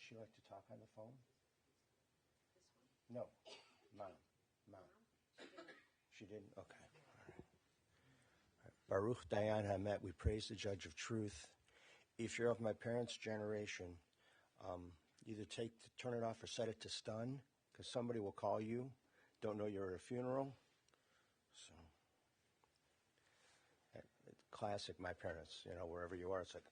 she like to talk on the phone? No. Mom. She didn't? Okay. All right. Baruch Dayan Hamet, we praise the Judge of Truth. If you're of my parents' generation, either turn it off or set it to stun, because somebody will call you. Don't know you're at a funeral. So, classic, my parents, wherever you are, it's like.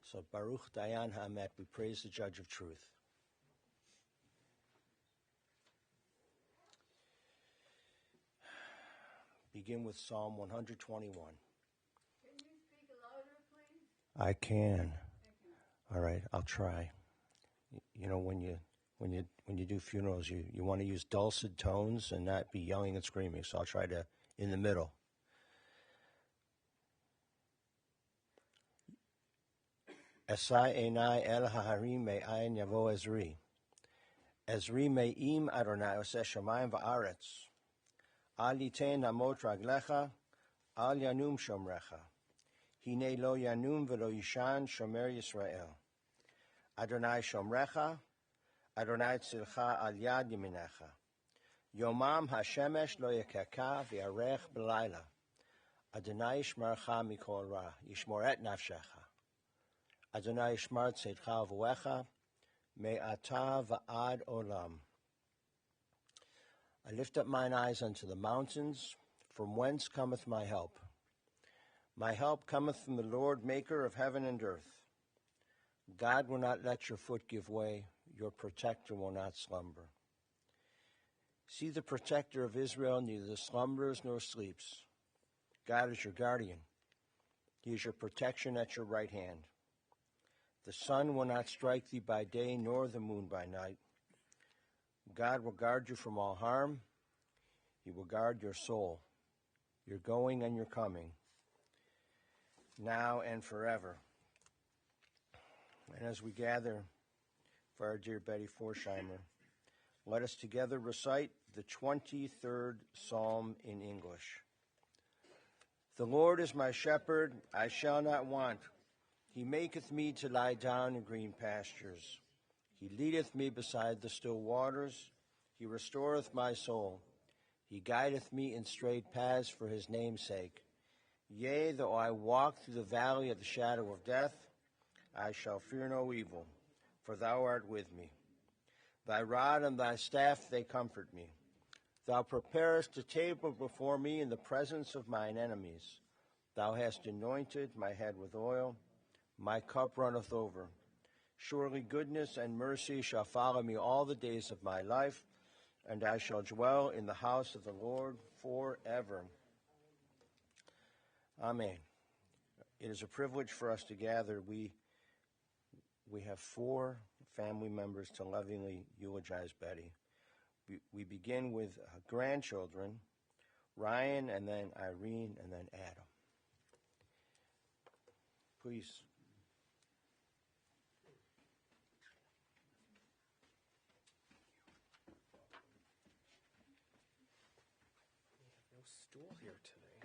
So, Baruch Dayan Hamet, we praise the Judge of Truth. Begin with Psalm 121. Can you speak louder, please? I can. All right, I'll try. When you do funerals, you want to use dulcet tones and not be yelling and screaming. So I'll try to in the middle. Esai enai el haharim me'ayin yavo Ezri. Ezri me'im Adonai oseh shamayim va'aretz. Al yitein namot raglecha, al yanum shomrecha. Hine lo yanum velo yishan shomer Yisrael. Adonai shomrecha, Adonai tzilcha al yad yeminecha. Yomam hashemesh lo yekeka v'yarech b'layla. Adonai yishmarcha mikol ra, yishmor et nafshecha. Adonai yishmar tzedcha v'wecha, me'ata v'ad olam. I lift up mine eyes unto the mountains, from whence cometh my help. My help cometh from the Lord, maker of heaven and earth. God will not let your foot give way, your protector will not slumber. See, the protector of Israel neither slumbers nor sleeps. God is your guardian. He is your protection at your right hand. The sun will not strike thee by day, nor the moon by night. God will guard you from all harm. He will guard your soul, your going and your coming, now and forever. And as we gather for our dear Betty Forchheimer, let us together recite the 23rd Psalm in English. The Lord is my shepherd, I shall not want. He maketh me to lie down in green pastures. He leadeth me beside the still waters. He restoreth my soul. He guideth me in straight paths for his name's sake. Yea, though I walk through the valley of the shadow of death, I shall fear no evil, for thou art with me. Thy rod and thy staff, they comfort me. Thou preparest a table before me in the presence of mine enemies. Thou hast anointed my head with oil. My cup runneth over. Surely goodness and mercy shall follow me all the days of my life, and I shall dwell in the house of the Lord forever. Amen. It is a privilege for us to gather. We have 4 family members to lovingly eulogize Betty. We begin with grandchildren, Ryan, and then Irene, and then Adam. Please. Stool here today.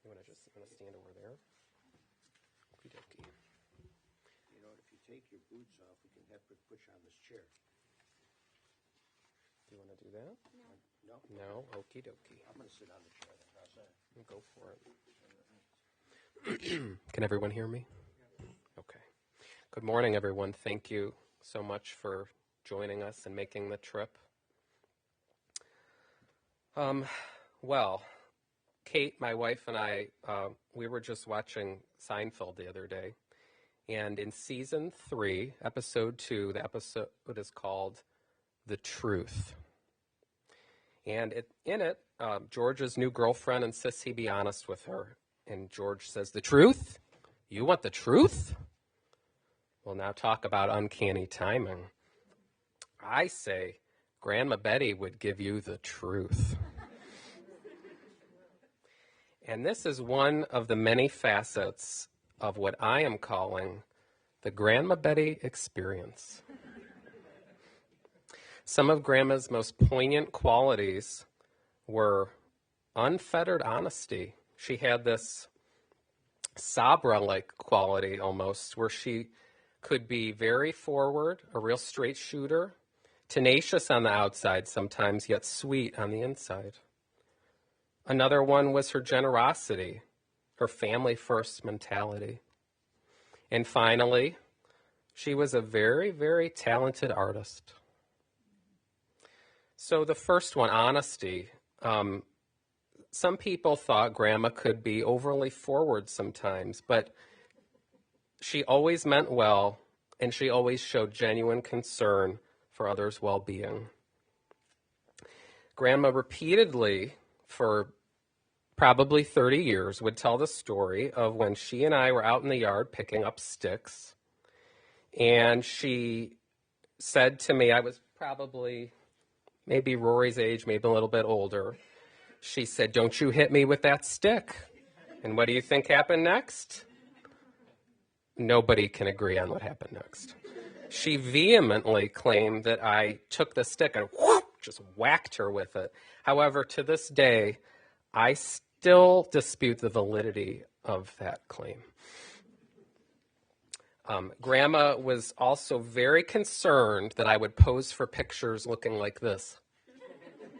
You want to stand over there? Okie dokie. If you take your boots off, we can put you on this chair. Do you want to do that? No. No? Okie dokie. I'm going to sit on the chair then. How's that? Go for it. Can everyone hear me? Okay. Good morning, everyone. Thank you so much for joining us and making the trip. Well, Kate, my wife, and I, we were just watching Seinfeld the other day. And in season 3, episode 2, the episode is called The Truth. And in it, George's new girlfriend insists he be honest with her. And George says, "The truth? You want the truth?" Well, now talk about uncanny timing. I say, Grandma Betty would give you the truth. And this is one of the many facets of what I am calling the Grandma Betty experience. Some of Grandma's most poignant qualities were unfettered honesty. She had this Sabra-like quality almost, where she could be very forward, a real straight shooter, tenacious on the outside sometimes, yet sweet on the inside. Another one was her generosity, her family-first mentality. And finally, she was a very, very talented artist. So the first one, honesty. Some people thought Grandma could be overly forward sometimes, but she always meant well, and she always showed genuine concern for others' well-being. Grandma repeatedly, for probably 30 years, would tell the story of when she and I were out in the yard picking up sticks, and she said to me, I was probably maybe Rory's age, maybe a little bit older. She said, "Don't you hit me with that stick." And what do you think happened next? Nobody can agree on what happened next. She vehemently claimed that I took the stick and whoop, just whacked her with it. However, to this day, I still dispute the validity of that claim. Grandma was also very concerned that I would pose for pictures looking like this,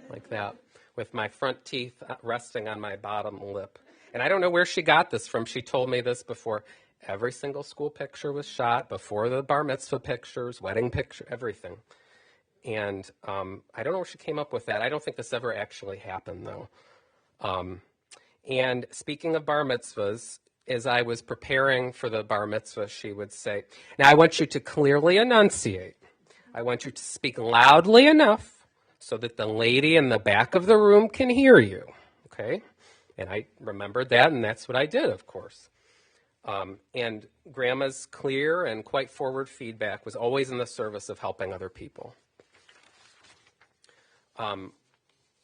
like that, with my front teeth resting on my bottom lip. And I don't know where she got this from. She told me this before every single school picture was shot, before the bar mitzvah pictures, wedding picture, everything. And I don't know where she came up with that. I don't think this ever actually happened, though. And speaking of bar mitzvahs, as I was preparing for the bar mitzvah, she would say, "Now I want you to clearly enunciate. I want you to speak loudly enough so that the lady in the back of the room can hear you." Okay? And I remembered that, and that's what I did, of course. And Grandma's clear and quite forward feedback was always in the service of helping other people.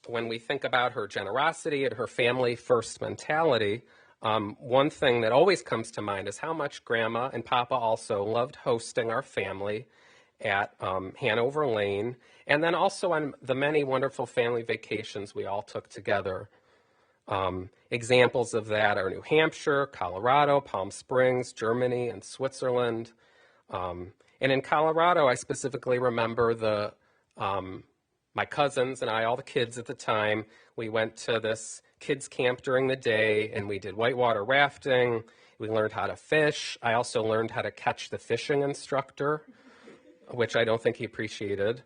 When we think about her generosity and her family-first mentality, one thing that always comes to mind is how much Grandma and Papa also loved hosting our family at Hanover Lane, and then also on the many wonderful family vacations we all took together. Examples of that are New Hampshire, Colorado, Palm Springs, Germany, and Switzerland. And in Colorado, I specifically remember my cousins and I, all the kids at the time, we went to this kids camp during the day, and we did whitewater rafting. We learned how to fish. I also learned how to catch the fishing instructor, which I don't think he appreciated.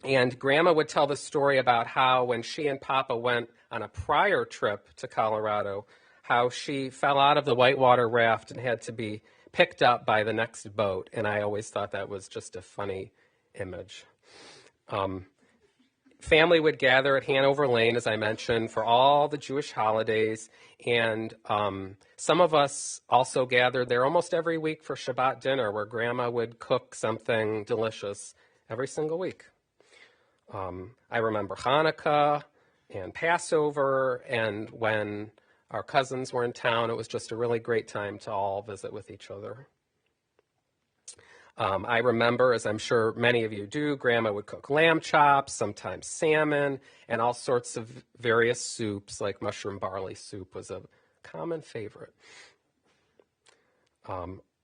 And Grandma would tell the story about how when she and Papa went on a prior trip to Colorado, how she fell out of the whitewater raft and had to be picked up by the next boat. And I always thought that was just a funny image. Family would gather at Hanover Lane, as I mentioned, for all the Jewish holidays. And some of us also gathered there almost every week for Shabbat dinner, where Grandma would cook something delicious every single week. I remember Hanukkah and Passover, and when our cousins were in town, it was just a really great time to all visit with each other. I remember, as I'm sure many of you do, Grandma would cook lamb chops, sometimes salmon, and all sorts of various soups, like mushroom barley soup was a common favorite.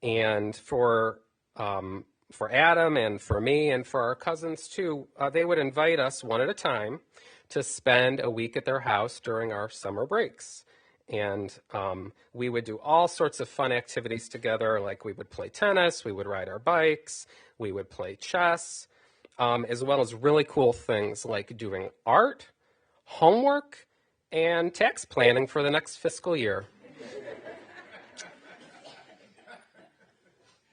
And for Adam and for me and for our cousins too, they would invite us one at a time to spend a week at their house during our summer breaks. And we would do all sorts of fun activities together, like we would play tennis, we would ride our bikes, we would play chess, as well as really cool things like doing art, homework, and tax planning for the next fiscal year.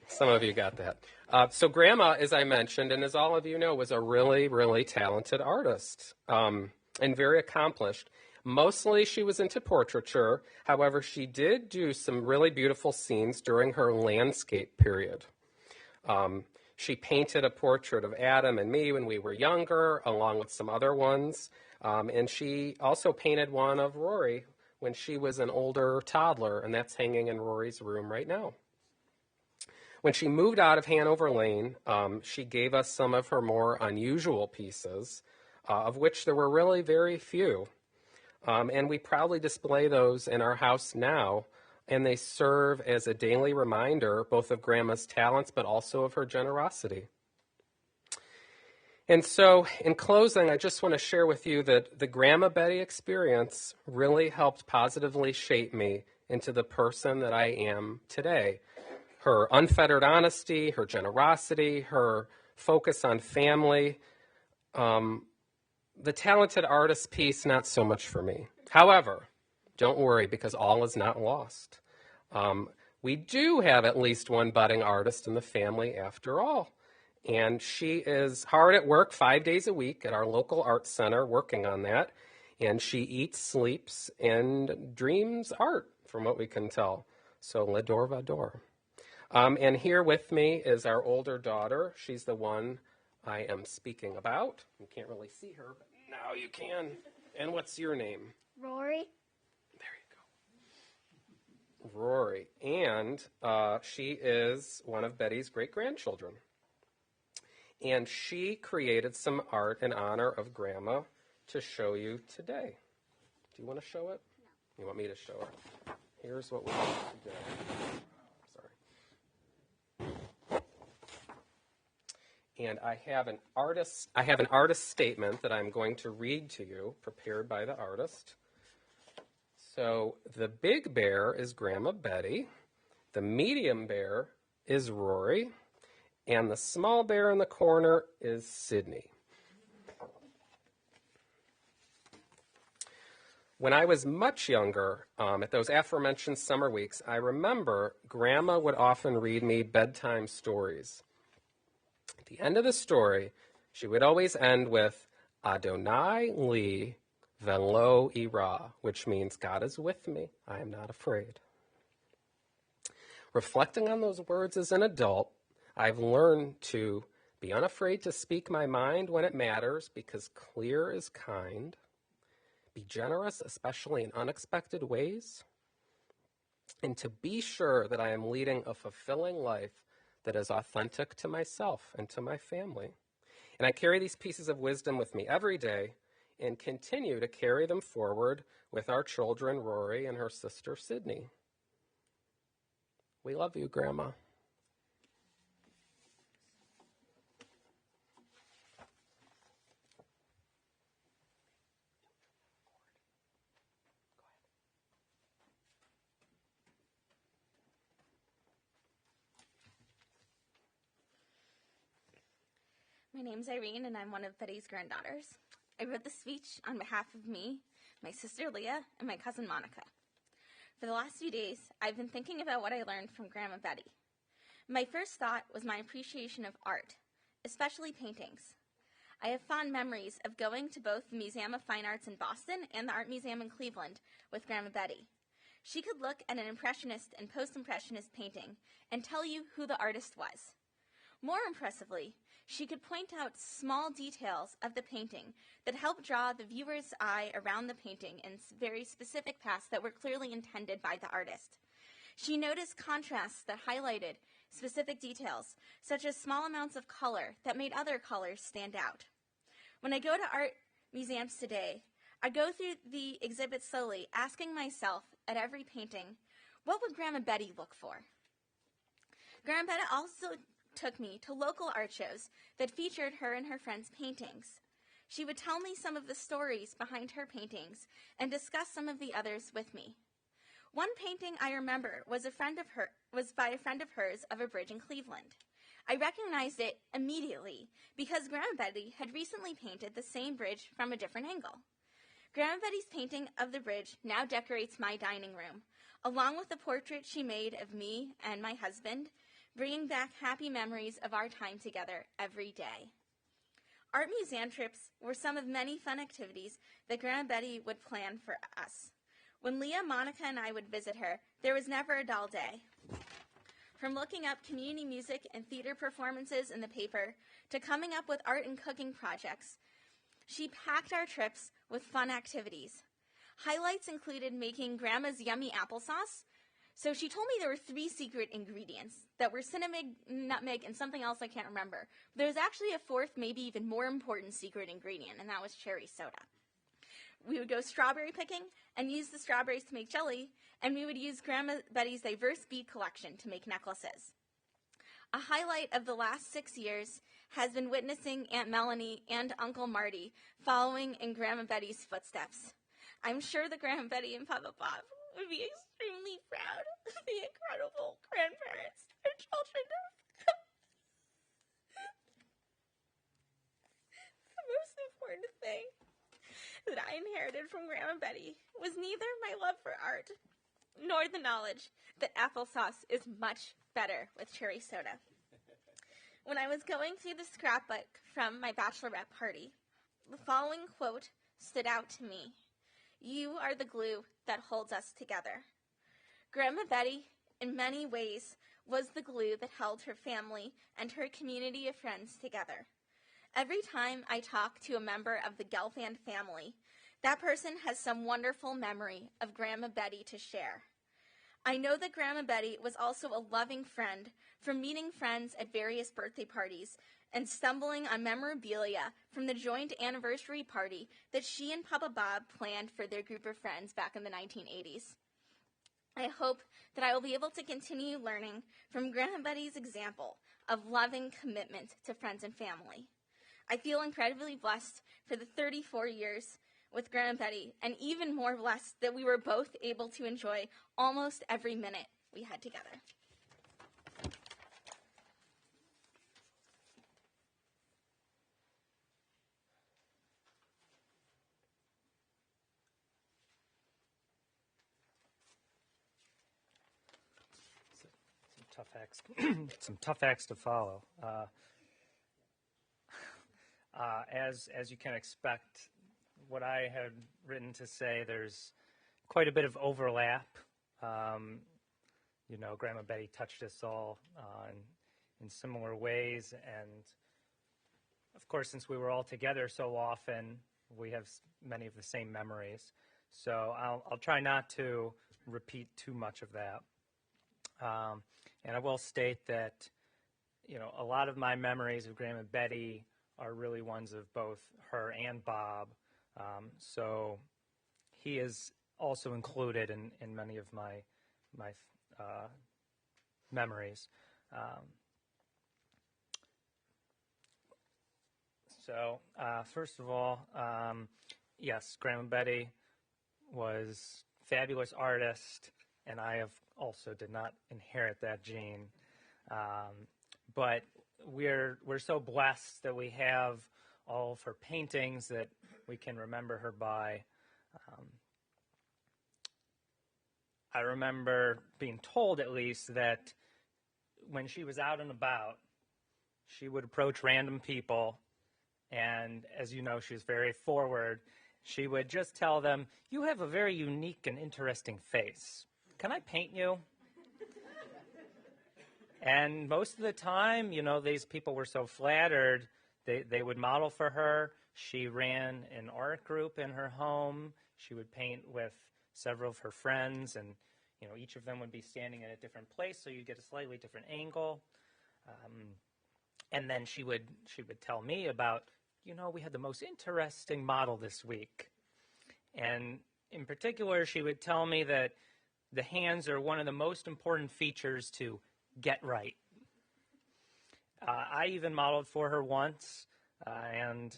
Some of you got that. So Grandma, as I mentioned, and as all of you know, was a really, really talented artist and very accomplished. Mostly she was into portraiture. However, she did do some really beautiful scenes during her landscape period. She painted a portrait of Adam and me when we were younger, along with some other ones. And she also painted one of Rory when she was an older toddler, and that's hanging in Rory's room right now. When she moved out of Hanover Lane, she gave us some of her more unusual pieces, of which there were really very few. And we proudly display those in our house now and they serve as a daily reminder both of Grandma's talents but also of her generosity. And so, in closing, I just want to share with you that the Grandma Betty experience really helped positively shape me into the person that I am today. Her unfettered honesty, her generosity, her focus on family, the talented artist piece, not so much for me. However, don't worry, because all is not lost. We do have at least one budding artist in the family after all. And she is hard at work 5 days a week at our local art center working on that. And she eats, sleeps, and dreams art, from what we can tell. So, l'adore vador. And here with me is our older daughter. She's the one I am speaking about. You can't really see her, but now you can. And what's your name? Rory. There you go. Rory. And she is one of Betty's great-grandchildren. And she created some art in honor of Grandma to show you today. Do you want to show it? No. You want me to show it? Here's what we need to do. Sorry. And I have an artist statement that I'm going to read to you, prepared by the artist. So the big bear is Grandma Betty. The medium bear is Rory. And the small bear in the corner is Sydney. When I was much younger, at those aforementioned summer weeks, I remember Grandma would often read me bedtime stories. At the end of the story, she would always end with Adonai li velo ira, which means God is with me, I am not afraid. Reflecting on those words as an adult, I've learned to be unafraid to speak my mind when it matters, because clear is kind. Be generous, especially in unexpected ways. And to be sure that I am leading a fulfilling life that is authentic to myself and to my family. And I carry these pieces of wisdom with me every day and continue to carry them forward with our children, Rory and her sister, Sydney. We love you, Grandma. My name's Irene, and I'm one of Betty's granddaughters. I wrote the speech on behalf of me, my sister Leah, and my cousin Monica. For the last few days, I've been thinking about what I learned from Grandma Betty. My first thought was my appreciation of art, especially paintings. I have fond memories of going to both the Museum of Fine Arts in Boston and the Art Museum in Cleveland with Grandma Betty. She could look at an Impressionist and Post-Impressionist painting and tell you who the artist was. More impressively, she could point out small details of the painting that helped draw the viewer's eye around the painting in very specific paths that were clearly intended by the artist. She noticed contrasts that highlighted specific details, such as small amounts of color that made other colors stand out. When I go to art museums today, I go through the exhibit slowly, asking myself at every painting, what would Grandma Betty look for? Grandma Betty also took me to local art shows that featured her and her friends' paintings. She would tell me some of the stories behind her paintings and discuss some of the others with me. One painting I remember was by a friend of hers of a bridge in Cleveland. I recognized it immediately because Grandma Betty had recently painted the same bridge from a different angle. Grandma Betty's painting of the bridge now decorates my dining room, along with the portrait she made of me and my husband, bringing back happy memories of our time together every day. Art museum trips were some of many fun activities that Grandma Betty would plan for us. When Leah, Monica, and I would visit her, there was never a dull day. From looking up community music and theater performances in the paper to coming up with art and cooking projects, she packed our trips with fun activities. Highlights included making Grandma's yummy applesauce. So she told me there were 3 secret ingredients that were cinnamon, nutmeg, and something else I can't remember. There was actually a 4th, maybe even more important secret ingredient, and that was cherry soda. We would go strawberry picking and use the strawberries to make jelly, and we would use Grandma Betty's diverse bead collection to make necklaces. A highlight of the last 6 years has been witnessing Aunt Melanie and Uncle Marty following in Grandma Betty's footsteps. I'm sure that Grandma Betty and Papa Bob would be extremely proud of the incredible grandparents their children have. The most important thing that I inherited from Grandma Betty was neither my love for art nor the knowledge that applesauce is much better with cherry soda. When I was going through the scrapbook from my bachelorette party, the following quote stood out to me. "You are the glue that holds us together." Grandma Betty, in many ways, was the glue that held her family and her community of friends together. Every time I talk to a member of the Gelfand family, that person has some wonderful memory of Grandma Betty to share. I know that Grandma Betty was also a loving friend from meeting friends at various birthday parties and stumbling on memorabilia from the joint anniversary party that she and Papa Bob planned for their group of friends back in the 1980s. I hope that I will be able to continue learning from Grandma Betty's example of loving commitment to friends and family. I feel incredibly blessed for the 34 years with Grandma Betty, and even more blessed that we were both able to enjoy almost every minute we had together. Some tough acts to follow. As you can expect, what I had written to say, there's quite a bit of overlap. Grandma Betty touched us all in similar ways, and of course, since we were all together so often, we have many of the same memories. So I'll try not to repeat too much of that. And I will state that, a lot of my memories of Grandma Betty are really ones of both her and Bob. So he is also included in many of my memories. First of all, yes, Grandma Betty was a fabulous artist, and I also did not inherit that gene. But we're so blessed that we have all of her paintings that we can remember her by. I remember being told, at least, that when she was out and about, she would approach random people, and as you know, she was very forward. She would just tell them, "You have a very unique and interesting face. Can I paint you?" And most of the time, these people were so flattered, they would model for her. She ran an art group in her home. She would paint with several of her friends, and each of them would be standing at a different place, so you'd get a slightly different angle. And then she would tell me about, we had the most interesting model this week. And in particular, she would tell me that the hands are one of the most important features to get right. I even modeled for her once, and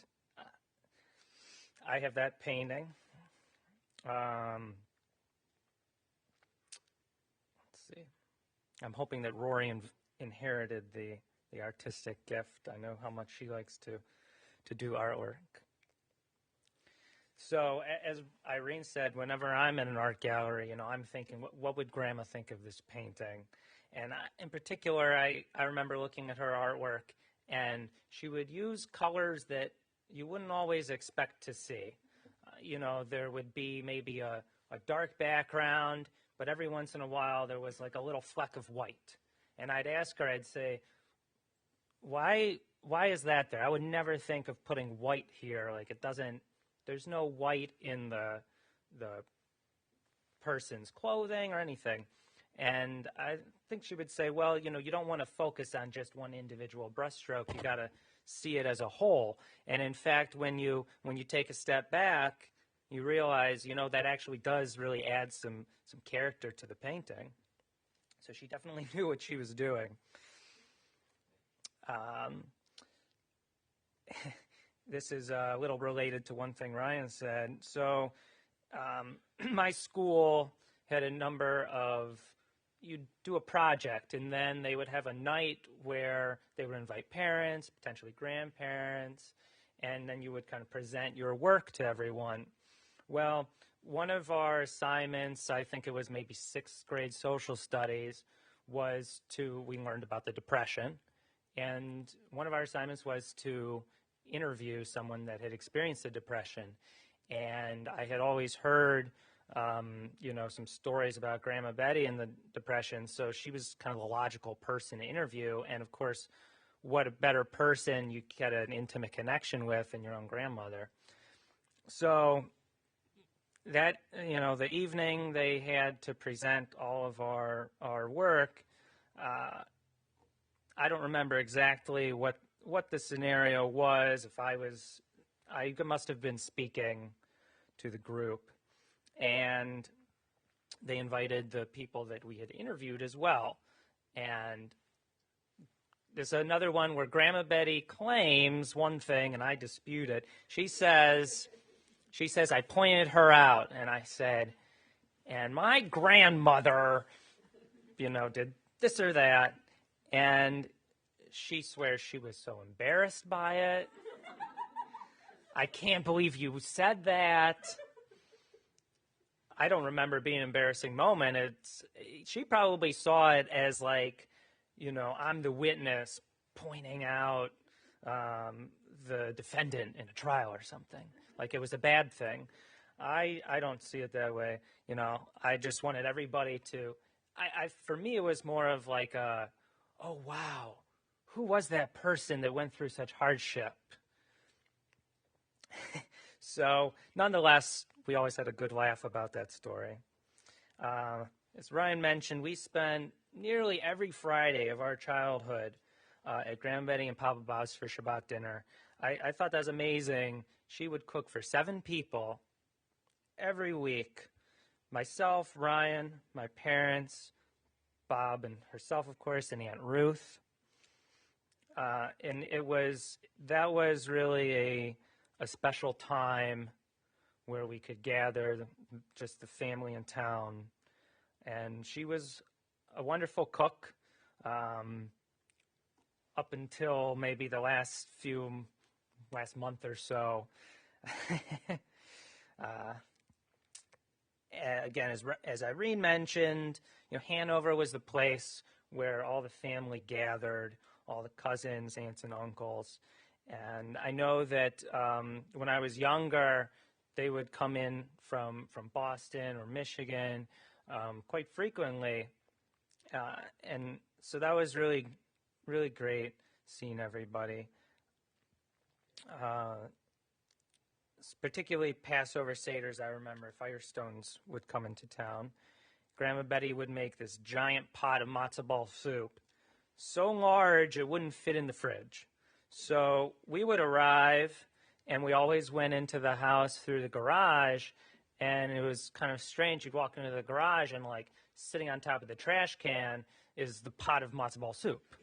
I have that painting. Let's see. I'm hoping that Rory inherited the artistic gift. I know how much she likes to do artwork. So, as Irene said, whenever I'm in an art gallery, I'm thinking, what would Grandma think of this painting? And in particular, I remember looking at her artwork, and she would use colors that you wouldn't always expect to see. There would be maybe a dark background, but every once in a while there was like a little fleck of white. And I'd ask her, I'd say, why is that there? I would never think of putting white here. Like there's no white in the person's clothing or anything. And I think she would say, well, you don't want to focus on just one individual brushstroke. You got to see it as a whole. And in fact, when you take a step back, you realize, that actually does really add some character to the painting. So she definitely knew what she was doing. This is a little related to one thing Ryan said. So my school had a number of, you'd do a project, and then they would have a night where they would invite parents, potentially grandparents, and then you would kind of present your work to everyone. Well, one of our assignments, I think it was maybe 6th grade social studies, we learned about the Depression, and one of our assignments was to interview someone that had experienced the Depression. And I had always heard, some stories about Grandma Betty and the Depression, so she was kind of the logical person to interview. And, of course, what a better person you get an intimate connection with than your own grandmother. So that, the evening they had to present all of our work. I don't remember exactly what the scenario was. I must have been speaking to the group, and they invited the people that we had interviewed as well. And there's another one where Grandma Betty claims one thing and I dispute it. She says I pointed her out, and I said, and my grandmother, did this or that. And she swears she was so embarrassed by it. I can't believe you said that. I don't remember being an embarrassing moment. She probably saw it as like, I'm the witness pointing out the defendant in a trial or something. Like it was a bad thing. I don't see it that way. I just wanted everybody to. For me, it was more of like oh wow, who was that person that went through such hardship? So, nonetheless, we always had a good laugh about that story. As Ryan mentioned, we spent nearly every Friday of our childhood at Grandma Betty and Papa Bob's for Shabbat dinner. I thought that was amazing. She would cook for 7 people every week. Myself, Ryan, my parents, Bob, and herself, of course, and Aunt Ruth. And that was really a special time where we could gather just the family in town. And she was a wonderful cook up until maybe the last month or so. Again, as Irene mentioned, Hanover was the place where all the family gathered, all the cousins, aunts, and uncles. And I know that when I was younger, they would come in from Boston or Michigan quite frequently. And so that was really, really great seeing everybody. Particularly Passover Seders, I remember Firestones would come into town. Grandma Betty would make this giant pot of matzo ball soup, so large it wouldn't fit in the fridge. So we would arrive, and we always went into the house through the garage, and it was kind of strange. You'd walk into the garage, and like sitting on top of the trash can is the pot of matzo ball soup.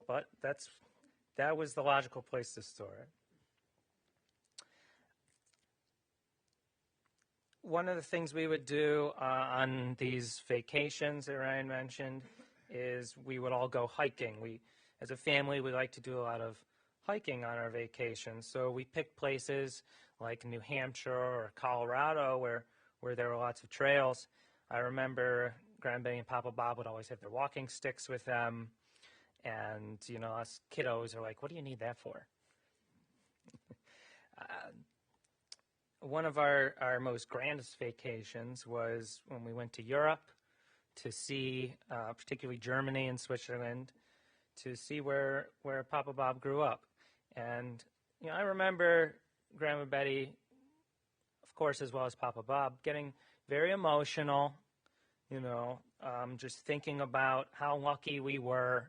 But that was the logical place to store it. One of the things we would do on these vacations that Ryan mentioned is we would all go hiking. As a family, we like to do a lot of hiking on our vacations. So we picked places like New Hampshire or Colorado where there were lots of trails. I remember Grandma Betty and Papa Bob would always have their walking sticks with them. And, us kiddos are like, what do you need that for? One of our most grandest vacations was when we went to Europe to see, particularly Germany and Switzerland, to see where Papa Bob grew up. And, I remember Grandma Betty, of course, as well as Papa Bob, getting very emotional, just thinking about how lucky we were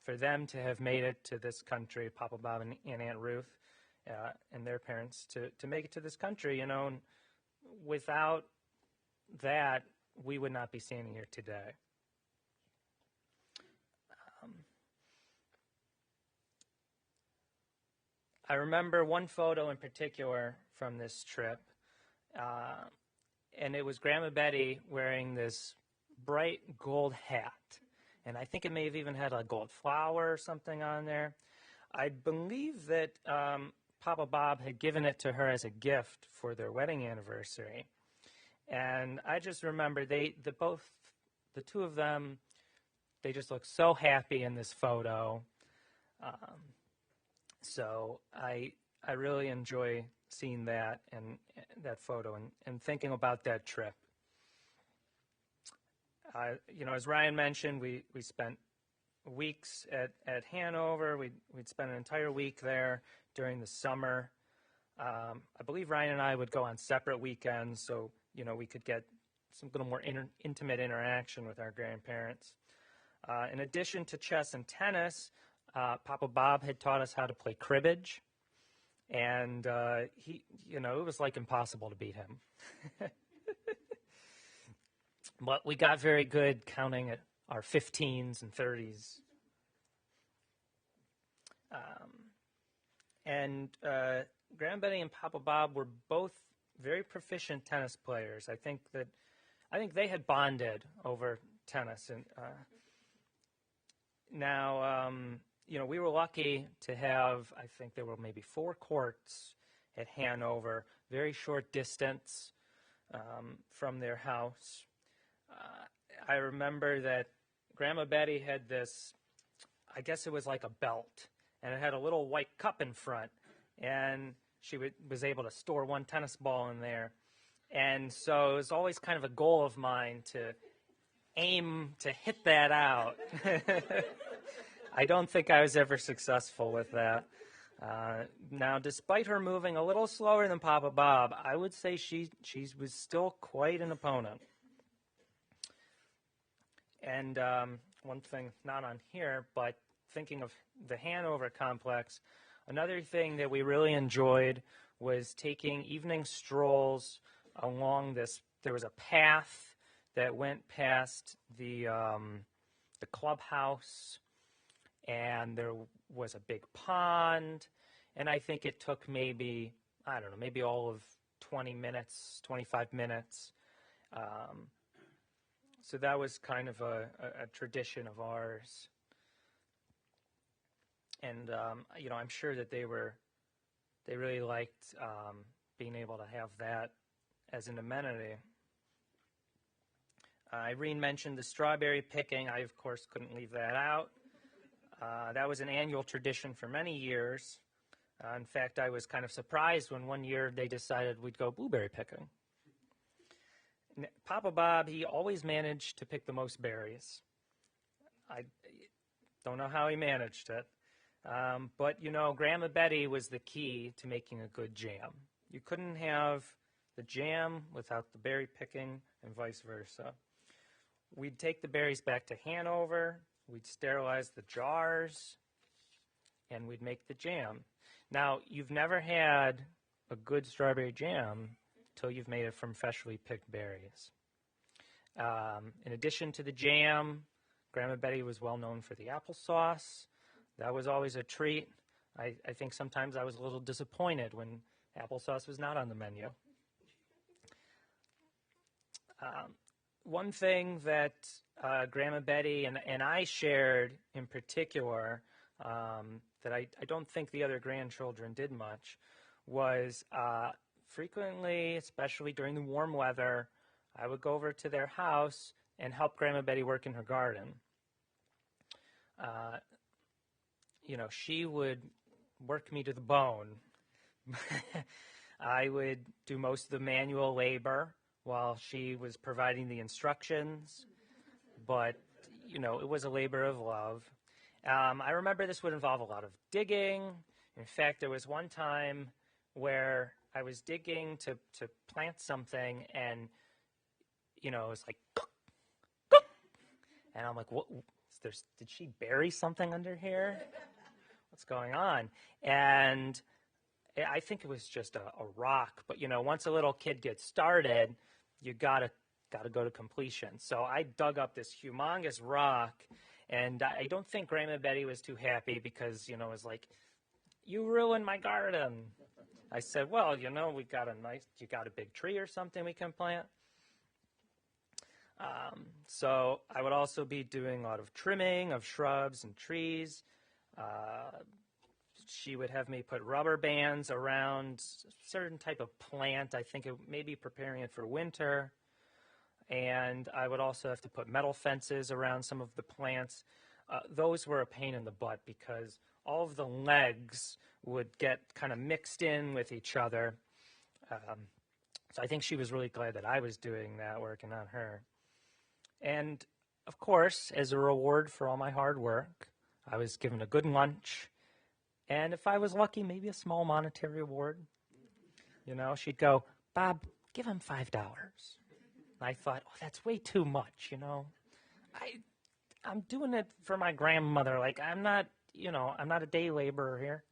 for them to have made it to this country, Papa Bob and Aunt Ruth. and their parents to make it to this country. And without that, we would not be standing here today. I remember one photo in particular from this trip, and it was Grandma Betty wearing this bright gold hat. And I think it may have even had a gold flower or something on there. I believe that Papa Bob had given it to her as a gift for their wedding anniversary. And I just remember the two of them, they just look so happy in this photo. So I really enjoy seeing that and that photo and thinking about that trip. As Ryan mentioned, we spent weeks at Hanover. We'd spend an entire week there during the summer. I believe Ryan and I would go on separate weekends, so we could get some little more intimate interaction with our grandparents. In addition to chess and tennis, Papa Bob had taught us how to play cribbage, and it was like impossible to beat him. But we got very good counting at our 15s and 30s. Grandma Betty and Papa Bob were both very proficient tennis players. I think they had bonded over tennis. And we were lucky to have, I think there were maybe 4 courts at Hanover, very short distance from their house. I remember that Grandma Betty had this, I guess it was like a belt, and it had a little white cup in front, and she was able to store 1 tennis ball in there. And so it was always kind of a goal of mine to aim to hit that out. I don't think I was ever successful with that. Now, despite her moving a little slower than Papa Bob, I would say she was still quite an opponent. And one thing not on here, but thinking of the Hanover complex, another thing that we really enjoyed was taking evening strolls along this. There was a path that went past the clubhouse, and there was a big pond, and I think it took maybe all of 20 minutes, 25 minutes. So that was kind of a tradition of ours. And, I'm sure that they really liked being able to have that as an amenity. Irene mentioned the strawberry picking. I, of course, couldn't leave that out. That was an annual tradition for many years. In fact, I was kind of surprised when one year they decided we'd go blueberry picking. Papa Bob, he always managed to pick the most berries. I don't know how he managed it. But, Grandma Betty was the key to making a good jam. You couldn't have the jam without the berry picking and vice versa. We'd take the berries back to Hanover, we'd sterilize the jars, and we'd make the jam. Now, you've never had a good strawberry jam until you've made it from freshly picked berries. In addition to the jam, Grandma Betty was well known for the applesauce. That was always a treat. I think sometimes I was a little disappointed when applesauce was not on the menu. One thing that Grandma Betty and I shared in particular that I don't think the other grandchildren did much was frequently, especially during the warm weather, I would go over to their house and help Grandma Betty work in her garden. She would work me to the bone. I would do most of the manual labor while she was providing the instructions, but, it was a labor of love. I remember this would involve a lot of digging. In fact, there was one time where I was digging to plant something, and, it was like, and I'm like, what? Did she bury something under here? What's going on? And I think it was just a rock. But, once a little kid gets started, you gotta go to completion. So I dug up this humongous rock, and I don't think Grandma Betty was too happy because, it was like, you ruined my garden. I said, well, you got a big tree or something we can plant. So I would also be doing a lot of trimming of shrubs and trees. She would have me put rubber bands around a certain type of plant. I think it may be preparing it for winter. And I would also have to put metal fences around some of the plants. Those were a pain in the butt because all of the legs would get kind of mixed in with each other. So I think she was really glad that I was doing that work and not her. And, of course, as a reward for all my hard work, I was given a good lunch. And if I was lucky, maybe a small monetary award. She'd go, Bob, give him $5. I thought, that's way too much, I'm doing it for my grandmother. Like, I'm not a day laborer here.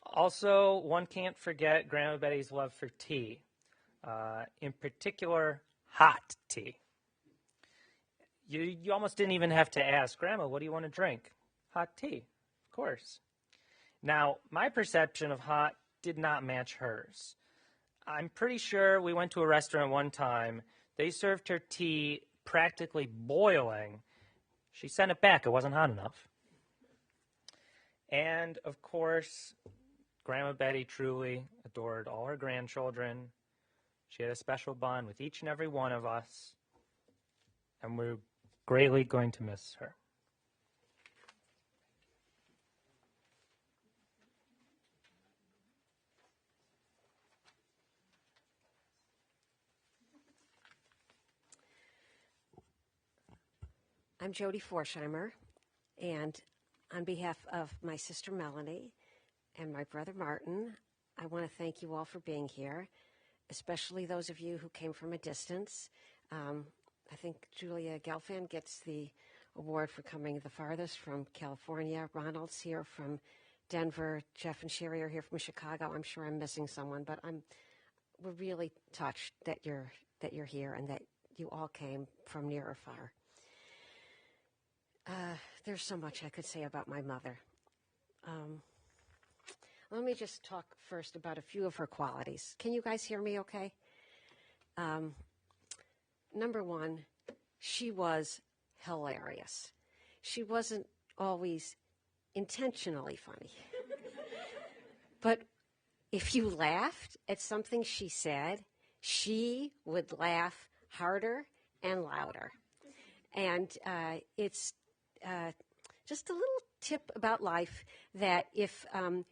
Also, one can't forget Grandma Betty's love for tea, in particular, hot tea. You almost didn't even have to ask, Grandma, what do you want to drink? Hot tea, of course. Now, my perception of hot did not match hers. I'm pretty sure we went to a restaurant one time. They served her tea practically boiling. She sent it back. It wasn't hot enough. And, of course, Grandma Betty truly adored all her grandchildren. She had a special bond with each and every one of us. And we're greatly going to miss her. I'm Jody Forchheimer, and on behalf of my sister Melanie and my brother Martin, I want to thank you all for being here, especially those of you who came from a distance. I think Julia Gelfand gets the award for coming the farthest from California. Ronald's here from Denver. Jeff and Sherry are here from Chicago. I'm sure I'm missing someone, but we're really touched that you're here and that you all came from near or far. There's so much I could say about my mother. Let me just talk first about a few of her qualities. Can you guys hear me okay? Number one, she was hilarious. She wasn't always intentionally funny. But if you laughed at something she said, she would laugh harder and louder. And it's just a little tip about life that if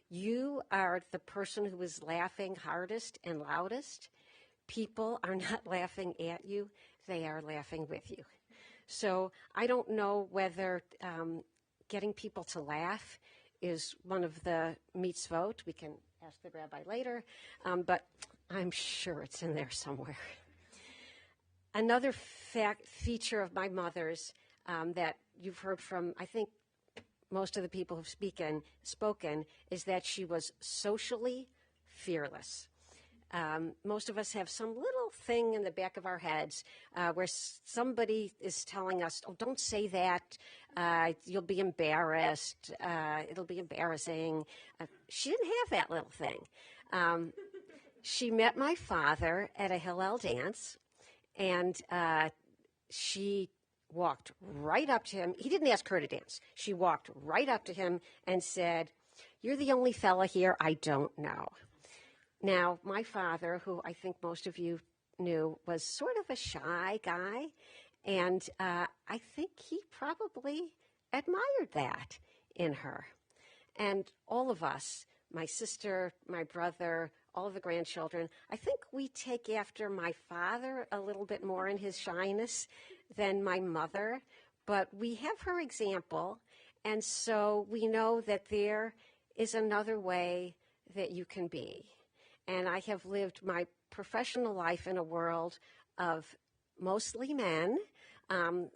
you are the person who is laughing hardest and loudest, people are not laughing at you, they are laughing with you. So I don't know whether getting people to laugh is one of the mitzvot. We can ask the rabbi later, but I'm sure it's in there somewhere. Another feature of my mother's that you've heard from, I think, most of the people who've spoken, is that she was socially fearless. Most of us have some little thing in the back of our heads where somebody is telling us, oh, don't say that. You'll be embarrassed. It'll be embarrassing. She didn't have that little thing. She met my father at a Hillel dance, and she walked right up to him. He didn't ask her to dance. She walked right up to him and said, "You're the only fella here I don't know." Now, my father, who I think most of you knew, was sort of a shy guy, and I think he probably admired that in her. And all of us, my sister, my brother, all of the grandchildren, I think we take after my father a little bit more in his shyness than my mother, but we have her example, and so we know that there is another way that you can be. And I have lived my professional life in a world of mostly men,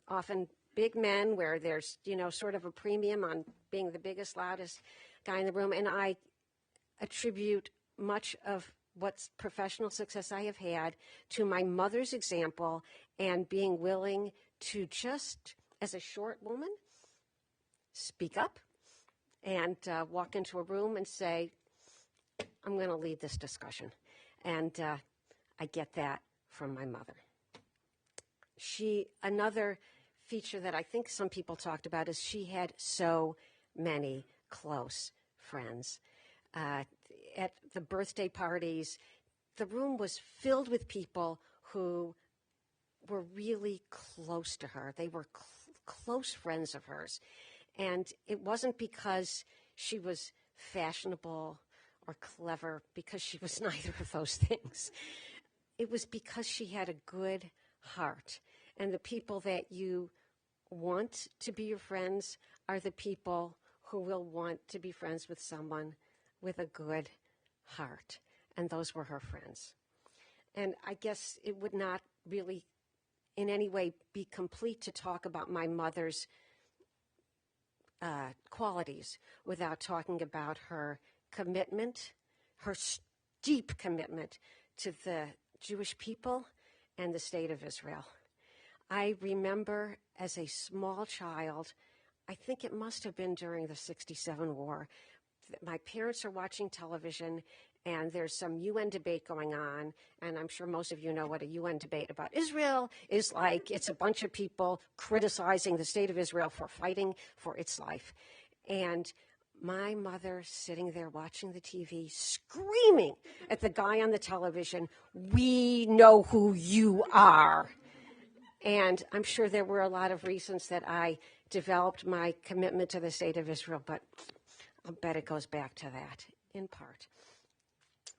often big men where there's, sort of a premium on being the biggest, loudest guy in the room. And I attribute much of what professional success I have had to my mother's example and being willing to just, as a short woman, speak up and walk into a room and say, I'm going to lead this discussion. And I get that from my mother. Another feature that I think some people talked about is she had so many close friends. At the birthday parties, the room was filled with people who were really close to her. They were close friends of hers. And it wasn't because she was fashionable or clever, because she was neither of those things. It was because she had a good heart. And the people that you want to be your friends are the people who will want to be friends with someone with a good heart. And those were her friends. And I guess it would not really in any way be complete to talk about my mother's qualities without talking about her commitment, her deep commitment to the Jewish people and the state of Israel. I remember as a small child, I think it must have been during the 67 war, my parents are watching television and there's some UN debate going on, and I'm sure most of you know what a UN debate about Israel is like. It's a bunch of people criticizing the state of Israel for fighting for its life. And my mother sitting there watching the TV, screaming at the guy on the television, "We know who you are." And I'm sure there were a lot of reasons that I developed my commitment to the state of Israel, but I'll bet it goes back to that in part.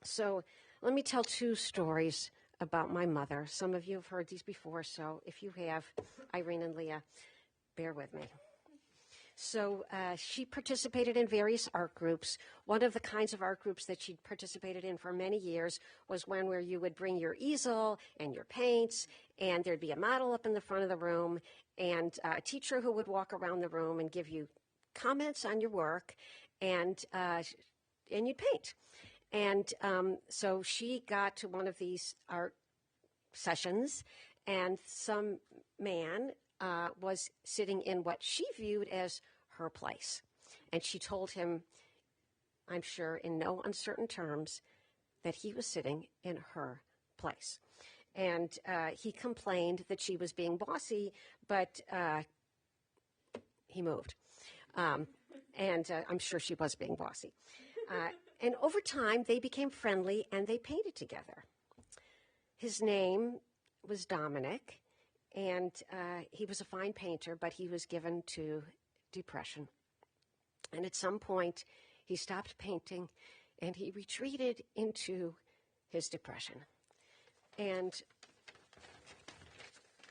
So let me tell two stories about my mother. Some of you have heard these before, so if you have, Irene and Leah, bear with me. So she participated in various art groups. One of the kinds of art groups that she participated in for many years was one where you would bring your easel and your paints, and there'd be a model up in the front of the room, and a teacher who would walk around the room and give you comments on your work, and you'd paint. And so she got to one of these art sessions, and some man was sitting in what she viewed as her place. And she told him, I'm sure in no uncertain terms, that he was sitting in her place. And he complained that she was being bossy, but he moved. And I'm sure she was being bossy. And over time, they became friendly, and they painted together. His name was Dominic, and he was a fine painter, but he was given to depression. And at some point, he stopped painting, and he retreated into his depression. And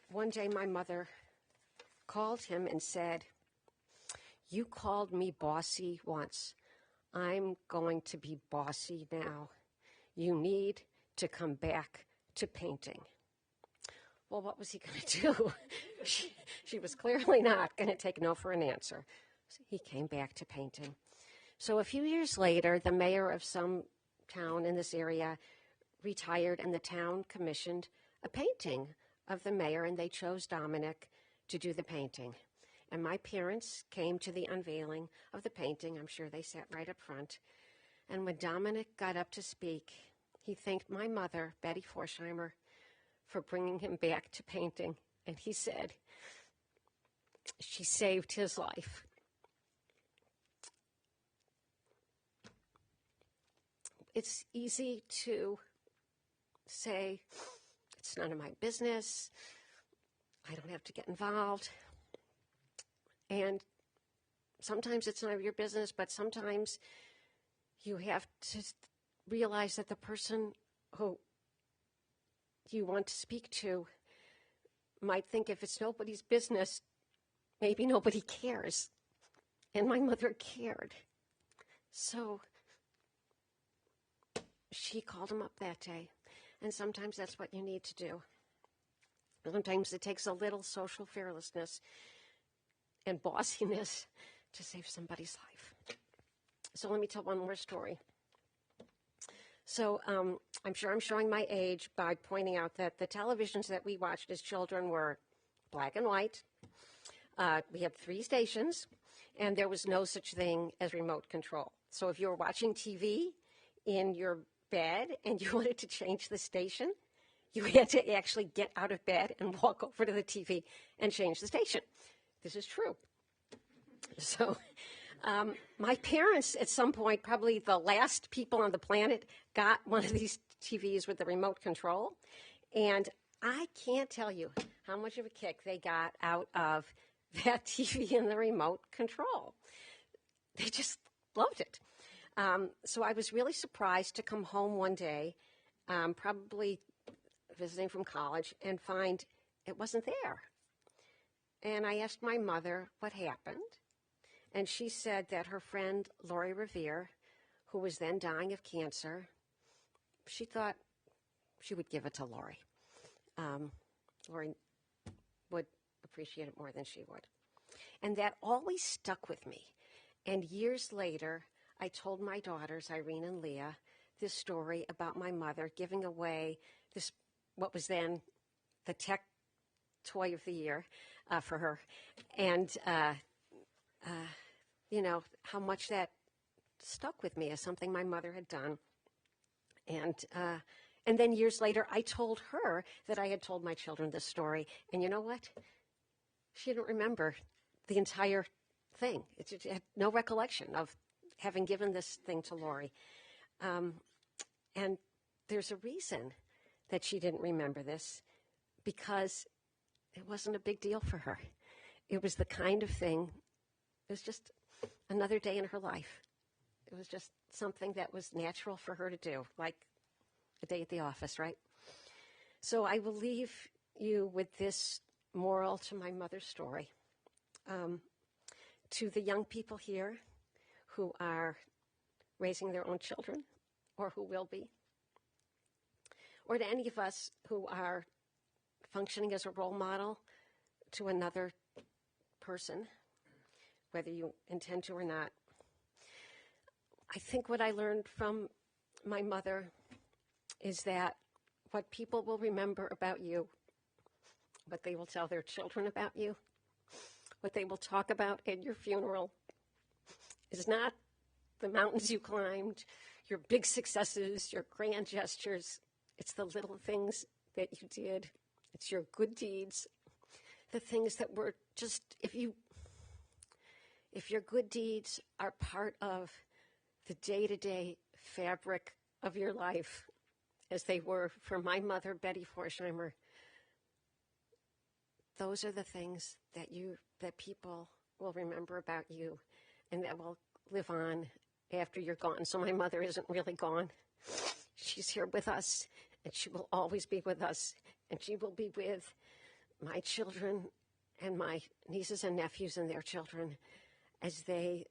one day, my mother called him and said, "You called me bossy once. I'm going to be bossy now. You need to come back to painting." Well, what was he going to do? She was clearly not going to take no for an answer. So he came back to painting. So a few years later, the mayor of some town in this area retired, and the town commissioned a painting of the mayor, and they chose Dominic to do the painting. And my parents came to the unveiling of the painting. I'm sure they sat right up front. And when Dominic got up to speak, he thanked my mother, Betty Forchheimer, for bringing him back to painting. And he said, she saved his life. It's easy to say, it's none of my business. I don't have to get involved. And sometimes it's none of your business, but sometimes you have to realize that the person who you want to speak to might think if it's nobody's business, maybe nobody cares. And my mother cared. So she called him up that day. And sometimes that's what you need to do. Sometimes it takes a little social fearlessness and bossiness to save somebody's life. So let me tell one more story. So I'm sure I'm showing my age by pointing out that the televisions that we watched as children were black and white. We had 3 stations, and there was no such thing as remote control. So if you were watching TV in your bed and you wanted to change the station, you had to actually get out of bed and walk over to the TV and change the station. This is true. So my parents, at some point, probably the last people on the planet, got one of these TVs with the remote control. And I can't tell you how much of a kick they got out of that TV and the remote control. They just loved it. So I was really surprised to come home one day, probably visiting from college, and find it wasn't there. And I asked my mother what happened. And she said that her friend, Lori Revere, who was then dying of cancer, she thought she would give it to Lori. Lori would appreciate it more than she would. And that always stuck with me. And years later, I told my daughters, Irene and Leah, this story about my mother giving away this, what was then the tech toy of the year for her. And, you know, how much that stuck with me as something my mother had done. And then years later, I told her that I had told my children this story. And you know what? She didn't remember the entire thing. It had no recollection of having given this thing to Lori. And there's a reason that she didn't remember this, because it wasn't a big deal for her. It was the kind of thing, it was just another day in her life. It was just something that was natural for her to do, like a day at the office, right? So I will leave you with this moral to my mother's story. To the young people here who are raising their own children, or who will be, or to any of us who are functioning as a role model to another person, whether you intend to or not. I think what I learned from my mother is that what people will remember about you, what they will tell their children about you, what they will talk about at your funeral, is not the mountains you climbed, your big successes, your grand gestures. It's the little things that you did. It's your good deeds, the things that were just, if your good deeds are part of the day-to-day fabric of your life, as they were for my mother, Betty Forchheimer, those are the things that people will remember about you and that will live on after you're gone. So my mother isn't really gone. She's here with us, and she will always be with us, and she will be with my children and my nieces and nephews and their children as they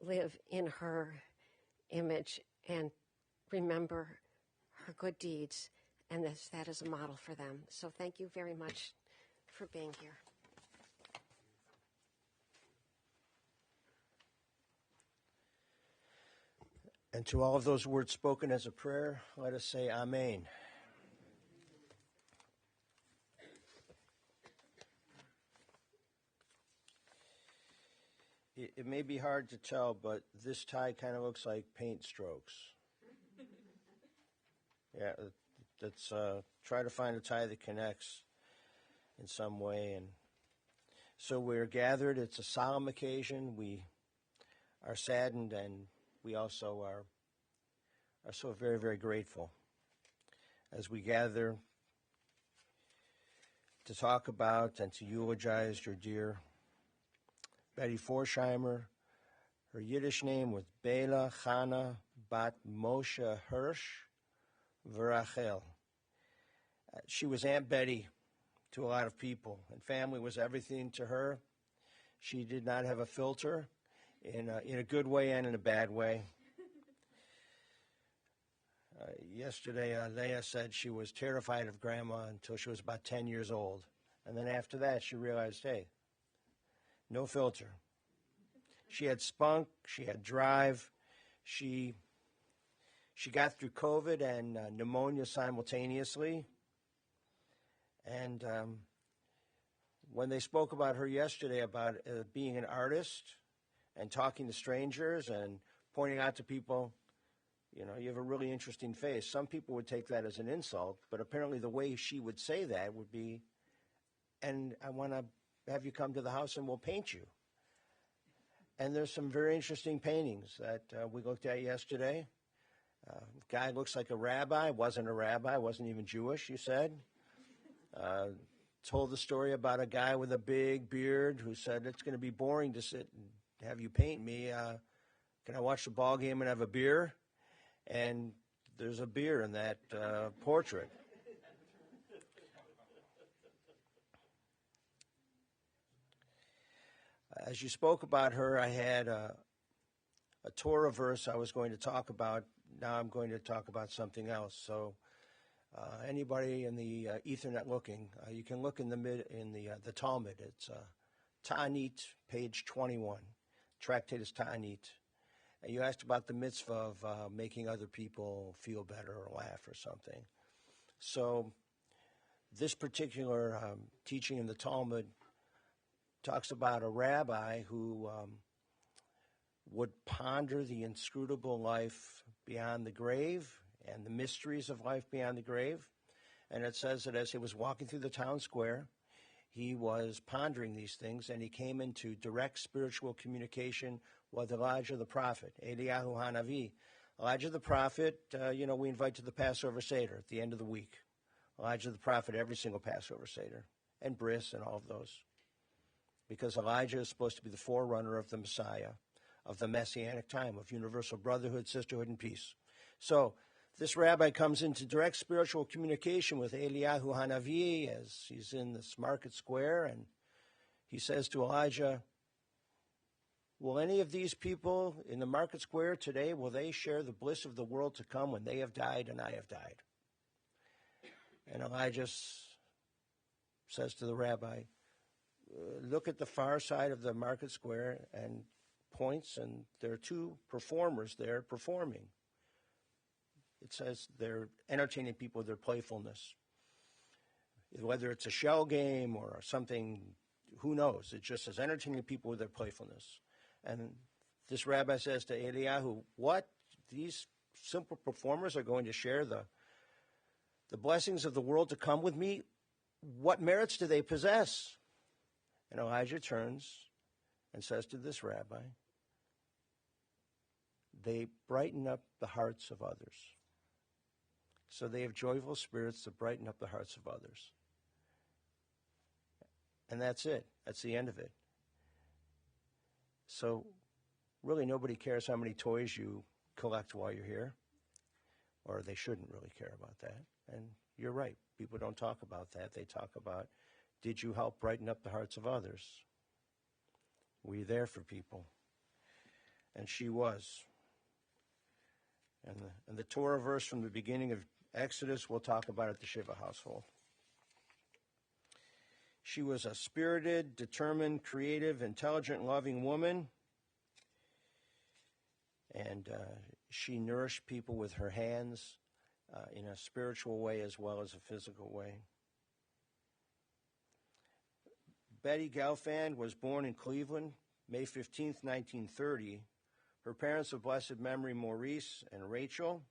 live in her image and remember her good deeds, and that is a model for them. So thank you very much for being here. And to all of those words spoken as a prayer, let us say Amen. It may be hard to tell, but this tie kind of looks like paint strokes. Yeah, let's try to find a tie that connects in some way. And so we're gathered. It's a solemn occasion. We are saddened, and we also are so very, very grateful as we gather to talk about and to eulogize your dear Betty Forchheimer. Her Yiddish name was Bela Chana Bat Moshe Hirsch Verachel. She was Aunt Betty to a lot of people, and family was everything to her. She did not have a filter in a good way and in a bad way. Yesterday, Leah said she was terrified of Grandma until she was about 10 years old. And then after that, she realized, hey, no filter. She had spunk. She had drive. She She got through COVID and pneumonia simultaneously. And when they spoke about her yesterday about being an artist and talking to strangers and pointing out to people, you know, you have a really interesting face. Some people would take that as an insult, but apparently the way she would say that would be, and I want to have you come to the house and we'll paint you. And there's some very interesting paintings that we looked at yesterday. Guy looks like a rabbi, wasn't a rabbi, wasn't even Jewish, you said. Told the story about a guy with a big beard who said, it's going to be boring to sit and have you paint me. Can I watch the ball game and have a beer? And there's a beer in that portrait. As you spoke about her, I had a Torah verse I was going to talk about. Now I'm going to talk about something else. So anybody in the Ethernet looking, you can look in the Talmud. It's Ta'anit, page 21. Tractate is Ta'anit. And you asked about the mitzvah of making other people feel better or laugh or something. So this particular teaching in the Talmud talks about a rabbi who would ponder the inscrutable life beyond the grave and the mysteries of life beyond the grave. And it says that as he was walking through the town square, he was pondering these things, and he came into direct spiritual communication with Elijah the prophet, Eliyahu Hanavi. Elijah the prophet, we invite to the Passover Seder at the end of the week. Elijah the prophet, every single Passover Seder, and bris and all of those. Because Elijah is supposed to be the forerunner of the Messiah, of the Messianic time, of universal brotherhood, sisterhood, and peace. So this rabbi comes into direct spiritual communication with Eliyahu Hanavi as he's in this market square, and he says to Elijah, will any of these people in the market square today, will they share the bliss of the world to come when they have died and I have died? And Elijah says to the rabbi, look at the far side of the market square, and points, and there are two performers there performing. It says they're entertaining people with their playfulness. Whether it's a shell game or something, who knows? It just says entertaining people with their playfulness. And this rabbi says to Eliyahu, what? These simple performers are going to share the blessings of the world to come with me? What merits do they possess? And Elijah turns and says to this rabbi, they brighten up the hearts of others. So they have joyful spirits to brighten up the hearts of others. And that's it. That's the end of it. So really nobody cares how many toys you collect while you're here, or they shouldn't really care about that. And you're right. People don't talk about that. They talk about, did you help brighten up the hearts of others? Were you there for people? And she was. And the Torah verse from the beginning of Exodus, we'll talk about at the Shiva household. She was a spirited, determined, creative, intelligent, loving woman. And she nourished people with her hands in a spiritual way as well as a physical way. Betty Gelfand was born in Cleveland, May 15th, 1930. Her parents of blessed memory, Maurice and Rachel.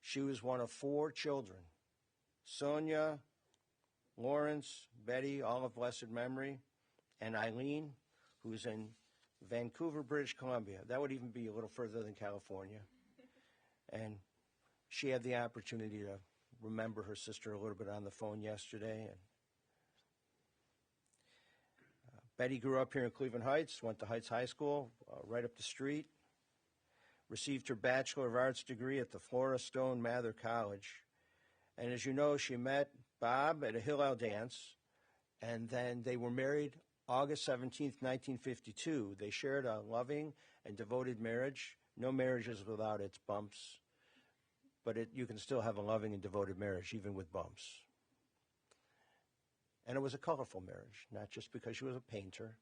She was one of 4 children. Sonia, Lawrence, Betty, all of blessed memory, and Eileen, who's in Vancouver, British Columbia. That would even be a little further than California. And she had the opportunity to remember her sister a little bit on the phone yesterday. And Betty grew up here in Cleveland Heights, went to Heights High School, right up the street, received her Bachelor of Arts degree at the Flora Stone Mather College. And as you know, she met Bob at a Hillel dance, and then they were married August 17th, 1952. They shared a loving and devoted marriage. No marriage is without its bumps, but you can still have a loving and devoted marriage, even with bumps. And it was a colorful marriage, not just because she was a painter.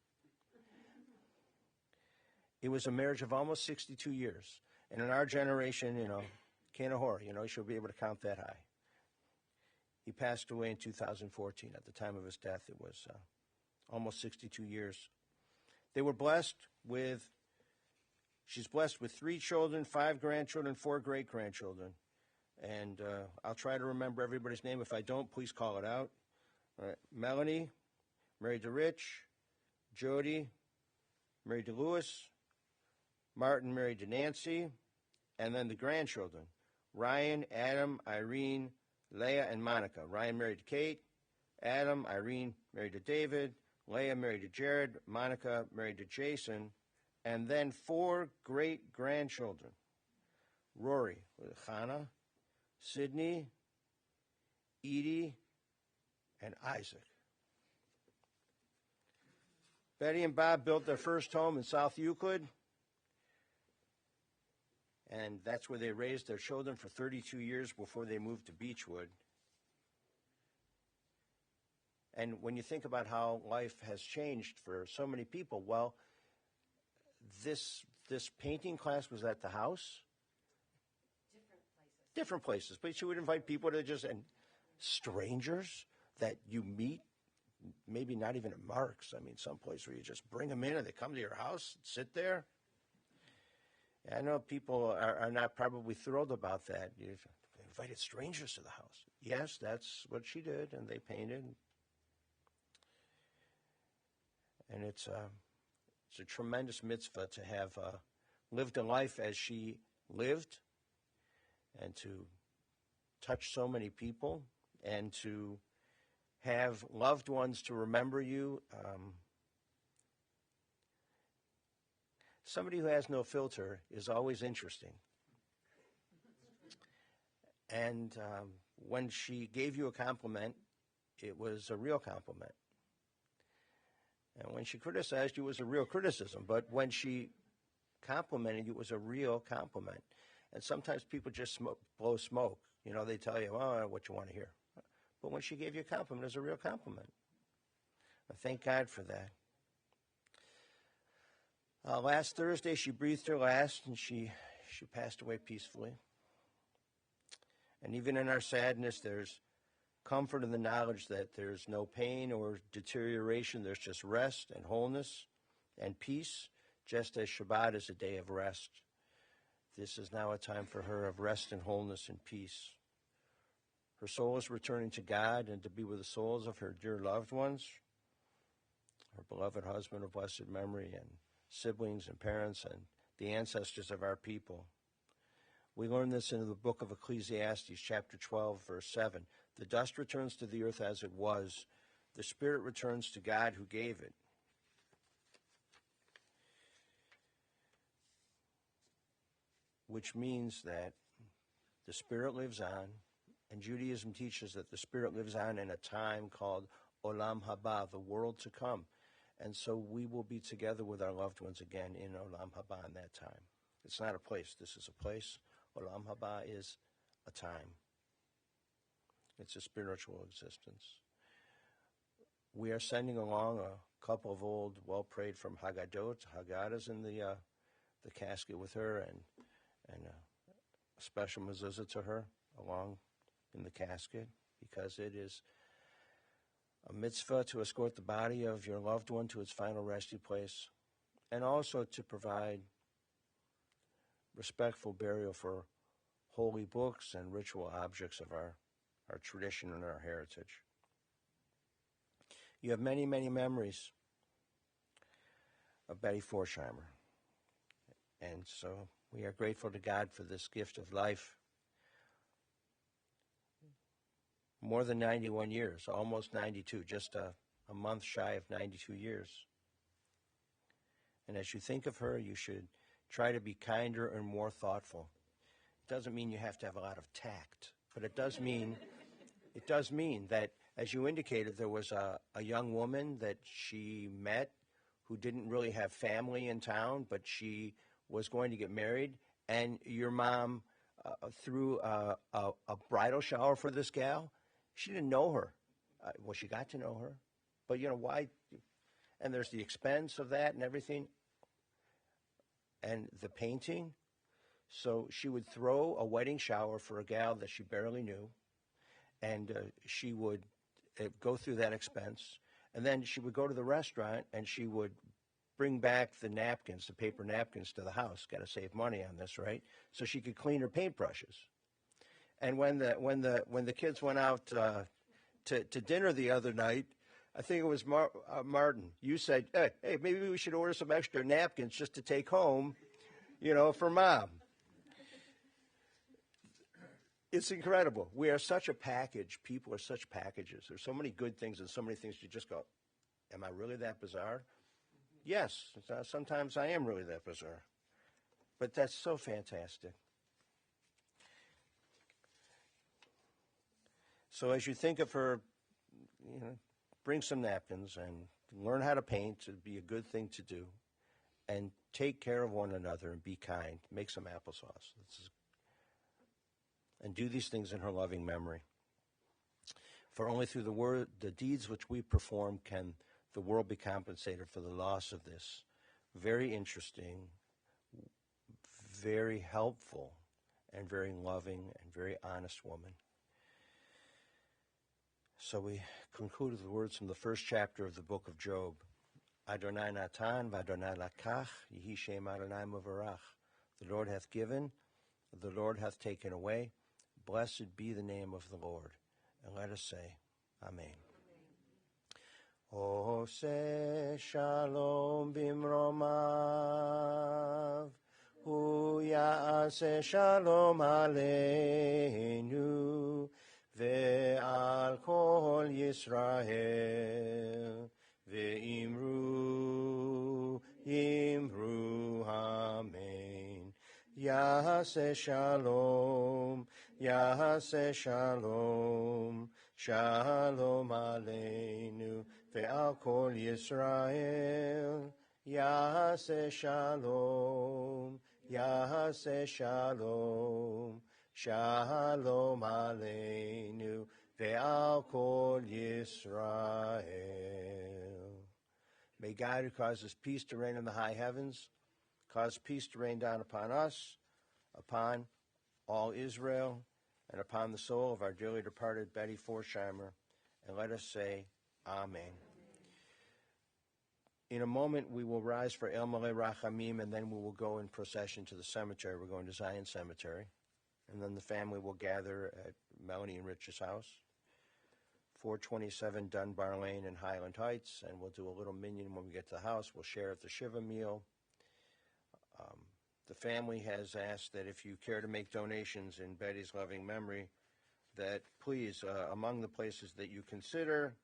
It was a marriage of almost 62 years. And in our generation, can't a whore, you should be able to count that high. He passed away in 2014. At the time of his death, it was almost 62 years. They were she's blessed with 3 children, 5 grandchildren, 4 great-grandchildren. And I'll try to remember everybody's name. If I don't, please call it out. All right. Melanie, married to Rich. Jody, married to Lewis. Martin, married to Nancy. And then the grandchildren, Ryan, Adam, Irene, Leah, and Monica. Ryan married to Kate. Adam, Irene married to David. Leah married to Jared. Monica married to Jason. And then 4 great-grandchildren. Rory, Hannah, Sydney, Edie, and Isaac. Betty and Bob built their first home in South Euclid, and that's where they raised their children for 32 years before they moved to Beechwood. And when you think about how life has changed for so many people, well, this painting class was at the house. Different places. But she would invite people to and strangers that you meet, maybe not even at Mark's. I mean, someplace where you just bring them in and they come to your house, sit there. I know people are not probably thrilled about that. You've invited strangers to the house. Yes, that's what she did, and they painted. And it's a tremendous mitzvah to have lived a life as she lived, and to touch so many people, and to have loved ones to remember you. Somebody who has no filter is always interesting. And when she gave you a compliment, it was a real compliment. And when she criticized you, it was a real criticism. But when she complimented you, it was a real compliment. And sometimes people just blow smoke. They tell you, what you want to hear. But when she gave you a compliment, it was a real compliment. I thank God for that. Last Thursday, she breathed her last, and she passed away peacefully. And even in our sadness, there's comfort in the knowledge that there's no pain or deterioration. There's just rest and wholeness and peace, just as Shabbat is a day of rest. This is now a time for her of rest and wholeness and peace. Her soul is returning to God and to be with the souls of her dear loved ones, her beloved husband of blessed memory, and siblings and parents and the ancestors of our people. We learn this in the book of Ecclesiastes, chapter 12, verse 7. The dust returns to the earth as it was. The spirit returns to God who gave it. Which means that the spirit lives on, and Judaism teaches that the spirit lives on in a time called Olam Haba, the world to come. And so we will be together with our loved ones again in Olam Haba in that time. It's not a place. This is a place. Olam Haba is a time. It's a spiritual existence. We are sending along a couple of old, well-prayed from Haggadot, Haggadahs in the casket with her, and a special mezuzah to her along in the casket, because it is a mitzvah to escort the body of your loved one to its final resting place, and also to provide respectful burial for holy books and ritual objects of our tradition and our heritage. You have many, many memories of Betty Forchheimer. And so we are grateful to God for this gift of life. More than 91 years, almost 92, just a month shy of 92 years. And as you think of her, you should try to be kinder and more thoughtful. It doesn't mean you have to have a lot of tact, but it does mean that, as you indicated, there was a young woman that she met who didn't really have family in town, but she was going to get married, and your mom threw a bridal shower for this gal. She didn't know her. Well, she got to know her, but why? And there's the expense of that and everything. and the painting. So she would throw a wedding shower for a gal that she barely knew, and she would go through that expense. And then she would go to the restaurant, and she would bring back the napkins, the paper napkins, to the house. Got to save money on this, right? So she could clean her paintbrushes. And when the kids went out to dinner the other night, I think it was Martin. You said, "Hey, maybe we should order some extra napkins just to take home, for Mom." It's incredible. We are such a package. People are such packages. There's so many good things and so many things you just go, "Am I really that bizarre?" Yes, sometimes I am really that bizarre. But that's so fantastic. So as you think of her, bring some napkins and learn how to paint. It'd be a good thing to do. And take care of one another and be kind. Make some applesauce. And do these things in her loving memory. For only through the deeds which we perform can the world be compensated for the loss of this very interesting, very helpful, and very loving and very honest woman. So we conclude with the words from the first chapter of the book of Job. Adonai natan v'Adonai lakach, yehi shem Adonai mevarach. The Lord hath given, the Lord hath taken away. Blessed be the name of the Lord. And let us say, Amen. Ose shalom bimromav, hu ya'aseh shalom aleinu, ve'al kol Yisrael, ve'imru, amen. Ya'aseh shalom, Ya'aseh shalom, shalom aleinu, ve'al kol Yisrael. Ya'aseh shalom, Ya'aseh shalom, shalom aleinu, ve'al kol Yisrael. May God, who causes peace to reign in the high heavens, cause peace to rain down upon us, upon all Israel, and upon the soul of our dearly departed Betty Forchheimer. And let us say, Amen. In a moment, we will rise for El Maleh Rachamim, and then we will go in procession to the cemetery. We're going to Zion Cemetery. And then the family will gather at Melanie and Rich's house, 427 Dunbar Lane in Highland Heights, and we'll do a little minyan when we get to the house. We'll share at the Shiva meal. The family has asked that if you care to make donations in Betty's loving memory, that please, among the places that you consider,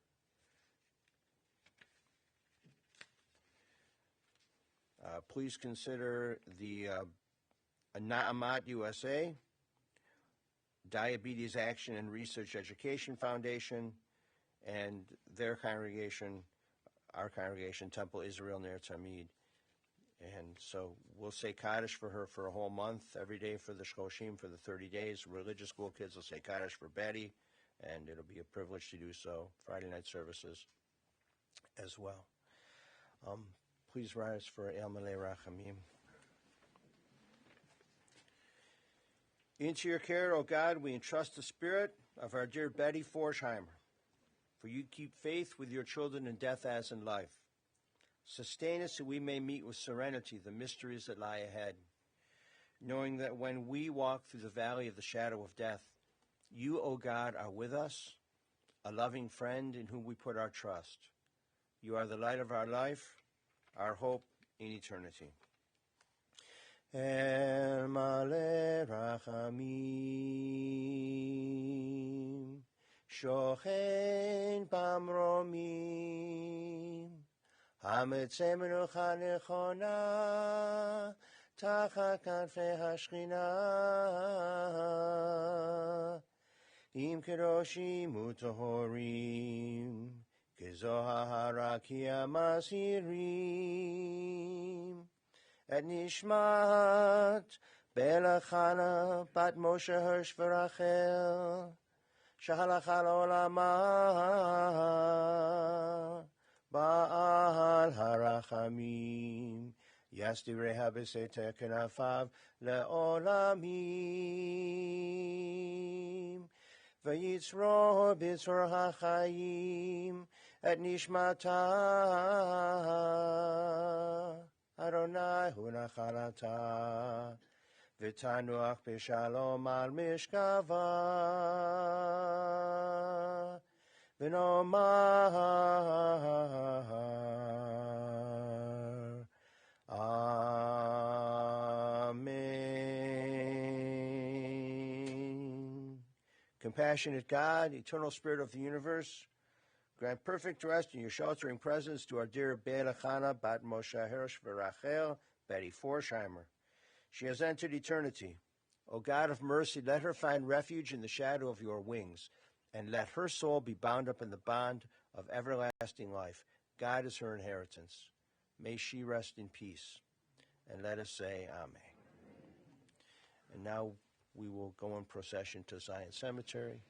please consider the Na'amat USA, Diabetes Action and Research Education Foundation, and their congregation, our congregation, Temple Israel Ner Tamid. And so we'll say Kaddish for her for a whole month, every day for the Shloshim for the 30 days. Religious school kids will say Kaddish for Betty, and it'll be a privilege to do so. Friday night services as well. Please rise for El Maleh Rachamim. Into your care, O God, we entrust the spirit of our dear Betty Forchheimer, for you keep faith with your children in death as in life. Sustain us so we may meet with serenity the mysteries that lie ahead, knowing that when we walk through the valley of the shadow of death, you, O God, are with us, a loving friend in whom we put our trust. You are the light of our life, our hope in eternity. El Maleh Rachamim, Shochen Bamromim, Hametzeh Menucha Nechona, Tachat Kanfei Hashchina, Im Kedoshim Utohorim, Kezohara Kiamasirim, Et Nishmat Belachana Bat Moshe Hirsch V'Rachel, Shahalacha L'Olama, Ba'al Harachamim, יסדיריה בסתר כנפיו לעולמים. ויצרור בצרור החיים את נשמתה. אדוני הוא נחלתה, ותנוח בשלום על משכבה. ונאמר Amen. Compassionate God, eternal Spirit of the universe, grant perfect rest in your sheltering presence to our dear Bela Chana Bat Moshe Hirsch V'Rachel Betty Forchheimer. She has entered eternity. O God of mercy, let her find refuge in the shadow of your wings, and let her soul be bound up in the bond of everlasting life. God is her inheritance. May she rest in peace. And let us say Amen. And now we will go in procession to Zion Cemetery.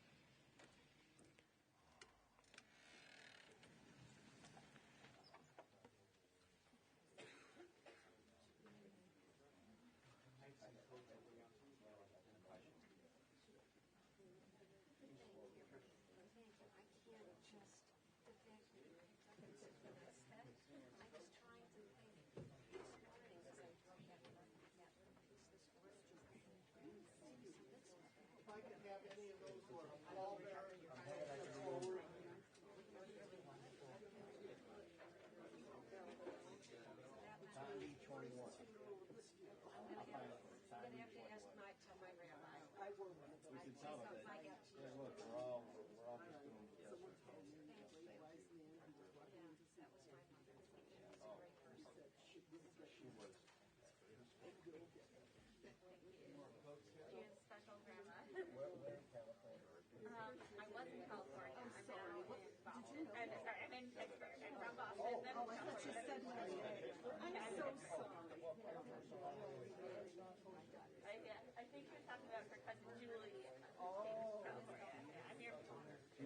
I think you're talking about her cousin Julie. I'm your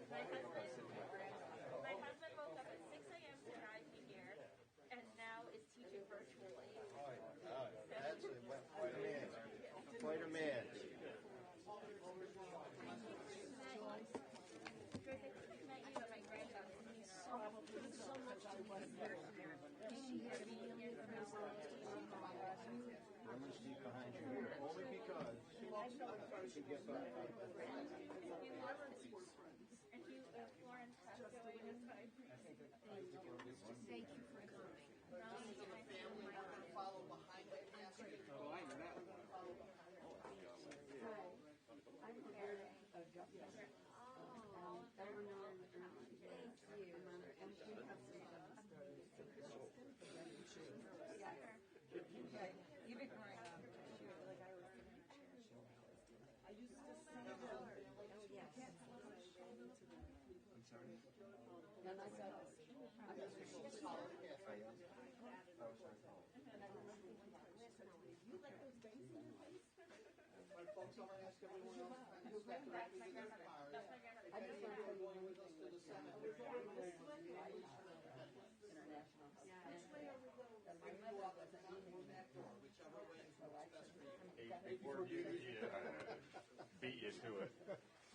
my husband woke up at 6 a.m. to drive me here, and now is teaching virtually. That's quite a man. Quite a man. Met you at my granddaughter's Women's seat behind you here, only because you get by. And you, Florence, has to go in. Thank you for coming. Before you beat you to it.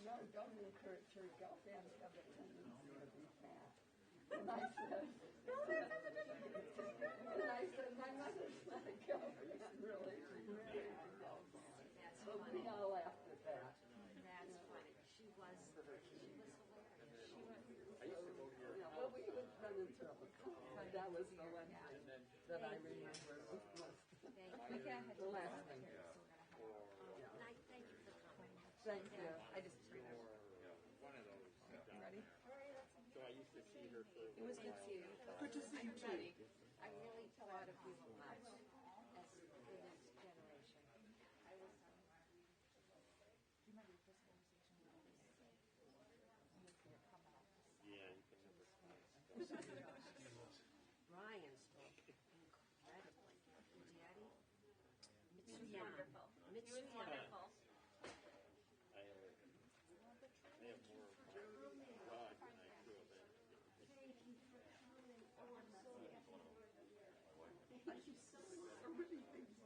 No, don't encourage her girlfriends have a tendency to be fat. And I said, my mother's not a girlfriend, really. So we all laughed at that. That's funny. She was hilarious. Well, we would run into trouble. But that was the one that I remember was the last thing. Thank you for coming. Thank you. I just Ready? So I used to see her for It was good to see you. Good to see you too. I really thought of you much as the next generation. I was yeah, you can never Brian spoke incredibly. Daddy? He was wonderful. He was wonderful. I have more pride than I feel that. Thank you for coming. Oh, I'm so happy. I keep selling so many things